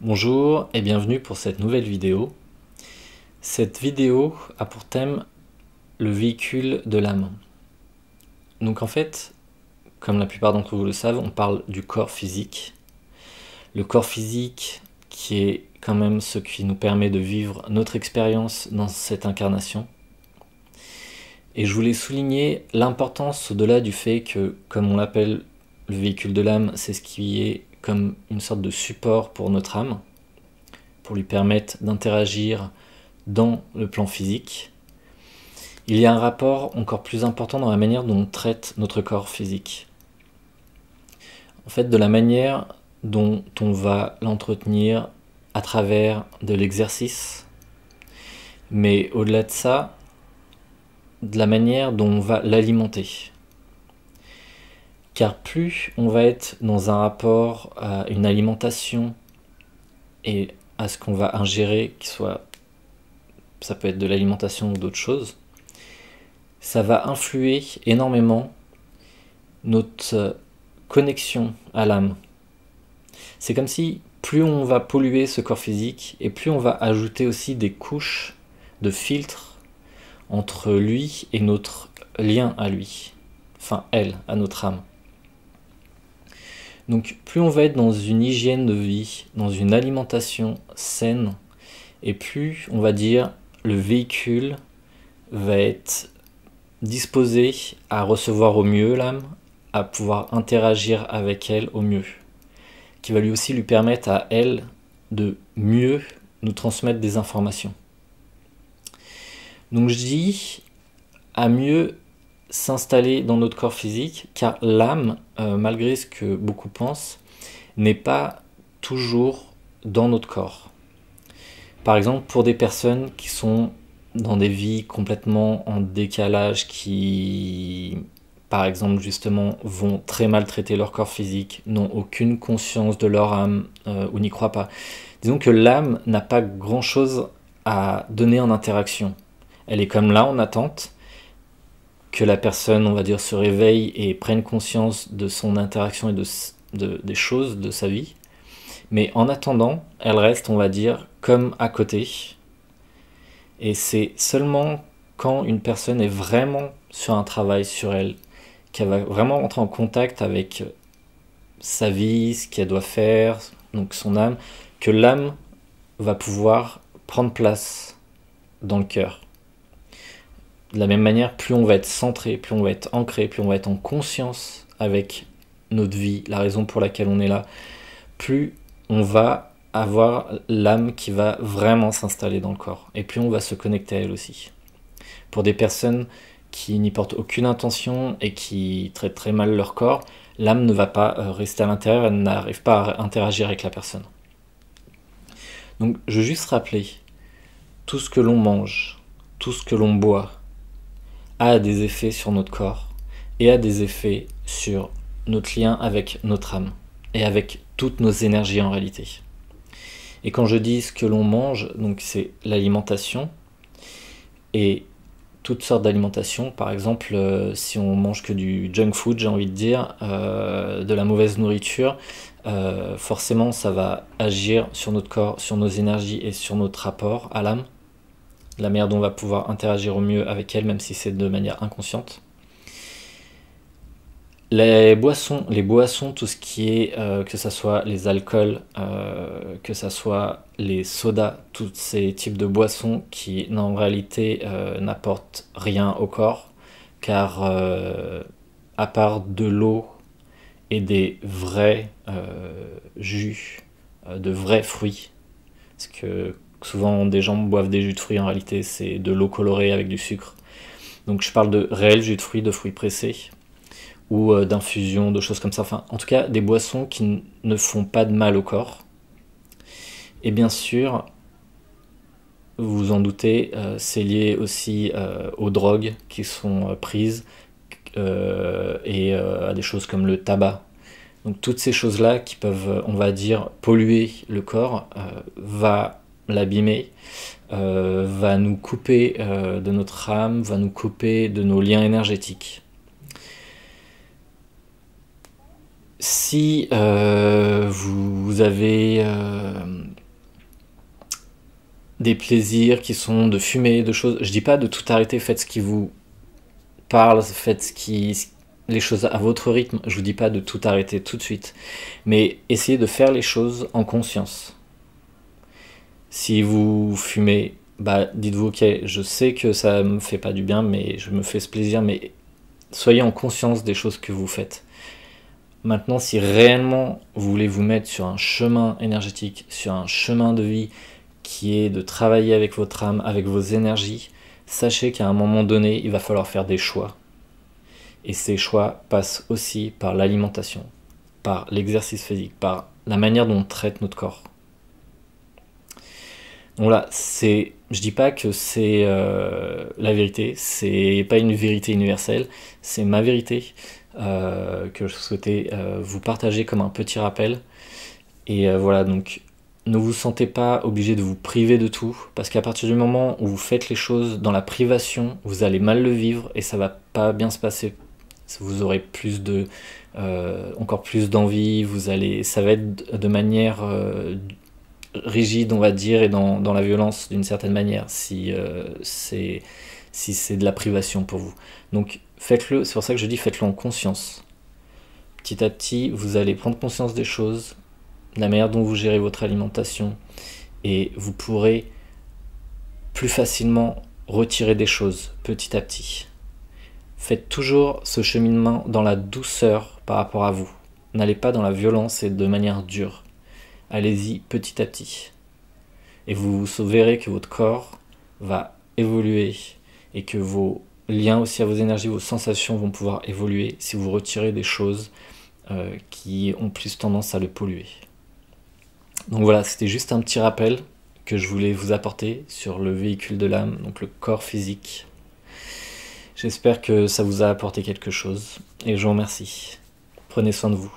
Bonjour et bienvenue pour cette nouvelle vidéo. Cette vidéo a pour thème le véhicule de l'âme. Donc en fait, comme la plupart d'entre vous le savent, on parle du corps physique. Le corps physique qui est quand même ce qui nous permet de vivre notre expérience dans cette incarnation. Et je voulais souligner l'importance au-delà du fait que, comme on l'appelle le véhicule de l'âme, c'est ce qui est comme une sorte de support pour notre âme, pour lui permettre d'interagir dans le plan physique. Il y a un rapport encore plus important dans la manière dont on traite notre corps physique. En fait, de la manière dont on va l'entretenir à travers de l'exercice, mais au-delà de ça, de la manière dont on va l'alimenter. Car plus on va être dans un rapport à une alimentation et à ce qu'on va ingérer, ça peut être de l'alimentation ou d'autres choses, ça va influer énormément notre connexion à l'âme. C'est comme si plus on va polluer ce corps physique et plus on va ajouter aussi des couches de filtres entre lui et notre lien à lui, enfin elle, à notre âme. Donc plus on va être dans une hygiène de vie, dans une alimentation saine, et plus on va dire le véhicule va être disposé à recevoir au mieux l'âme, à pouvoir interagir avec elle au mieux, qui va lui aussi lui permettre à elle de mieux nous transmettre des informations. Donc je dis à mieux s'installer dans notre corps physique, car l'âme, malgré ce que beaucoup pensent, n'est pas toujours dans notre corps. Par exemple, pour des personnes qui sont dans des vies complètement en décalage, qui, par exemple, justement, vont très mal traiter leur corps physique, n'ont aucune conscience de leur âme ou n'y croient pas. Disons que l'âme n'a pas grand-chose à donner en interaction. Elle est comme là en attente, que la personne, on va dire, se réveille et prenne conscience de son interaction et des choses de sa vie. Mais en attendant, elle reste, on va dire, comme à côté. Et c'est seulement quand une personne est vraiment sur un travail sur elle, qu'elle va vraiment entrer en contact avec sa vie, ce qu'elle doit faire, donc son âme, que l'âme va pouvoir prendre place dans le cœur. De la même manière, plus on va être centré, plus on va être ancré, plus on va être en conscience avec notre vie, la raison pour laquelle on est là, plus on va avoir l'âme qui va vraiment s'installer dans le corps. Et plus on va se connecter à elle aussi. Pour des personnes qui n'y portent aucune intention et qui traitent très mal leur corps, l'âme ne va pas rester à l'intérieur, elle n'arrive pas à interagir avec la personne. Donc je veux juste rappeler, tout ce que l'on mange, tout ce que l'on boit, a des effets sur notre corps et a des effets sur notre lien avec notre âme et avec toutes nos énergies en réalité. Et quand je dis ce que l'on mange, donc c'est l'alimentation et toutes sortes d'alimentation. Par exemple, si on mange que du junk food, j'ai envie de dire, de la mauvaise nourriture, forcément ça va agir sur notre corps, sur nos énergies et sur notre rapport à l'âme, la manière dont on va pouvoir interagir au mieux avec elle, même si c'est de manière inconsciente. Les boissons, tout ce qui est, que ce soit les alcools, que ce soit les sodas, tous ces types de boissons qui en réalité n'apportent rien au corps, car à part de l'eau et des vrais jus, de vrais fruits, parce que souvent des gens boivent des jus de fruits, en réalité c'est de l'eau colorée avec du sucre. Donc je parle de réels jus de fruits pressés, ou d'infusion, de choses comme ça. Enfin, en tout cas, des boissons qui ne font pas de mal au corps. Et bien sûr, vous vous en doutez, c'est lié aussi aux drogues qui sont prises et à des choses comme le tabac. Donc toutes ces choses-là qui peuvent, on va dire, polluer le corps, va l'abîmer, va nous couper de notre âme, va nous couper de nos liens énergétiques. Si vous avez des plaisirs qui sont de fumer, de choses, je dis pas de tout arrêter, faites ce qui vous parle, faites les choses à votre rythme, je vous dis pas de tout arrêter tout de suite, mais essayez de faire les choses en conscience. Si vous fumez, bah dites-vous ok, je sais que ça me fait pas du bien, mais je me fais ce plaisir, mais soyez en conscience des choses que vous faites. Maintenant, si réellement vous voulez vous mettre sur un chemin énergétique, sur un chemin de vie qui est de travailler avec votre âme, avec vos énergies, sachez qu'à un moment donné, il va falloir faire des choix. Et ces choix passent aussi par l'alimentation, par l'exercice physique, par la manière dont on traite notre corps. Donc là, je dis pas que c'est la vérité, c'est pas une vérité universelle, c'est ma vérité que je souhaitais vous partager comme un petit rappel. Et voilà, donc ne vous sentez pas obligé de vous priver de tout, parce qu'à partir du moment où vous faites les choses dans la privation, vous allez mal le vivre et ça va pas bien se passer. Vous aurez encore plus d'envie, ça va être de manière rigide, on va dire, et dans la violence d'une certaine manière, si c'est de la privation pour vous. Donc faites-le, c'est pour ça que je dis faites-le en conscience. Petit à petit, vous allez prendre conscience des choses, de la manière dont vous gérez votre alimentation, et vous pourrez plus facilement retirer des choses petit à petit. Faites toujours ce cheminement dans la douceur par rapport à vous. N'allez pas dans la violence et de manière dure. Allez-y petit à petit. Et vous verrez que votre corps va évoluer et que vos liens aussi à vos énergies, vos sensations vont pouvoir évoluer si vous retirez des choses qui ont plus tendance à le polluer. Donc voilà, c'était juste un petit rappel que je voulais vous apporter sur le véhicule de l'âme, donc le corps physique. J'espère que ça vous a apporté quelque chose et je vous remercie. Prenez soin de vous.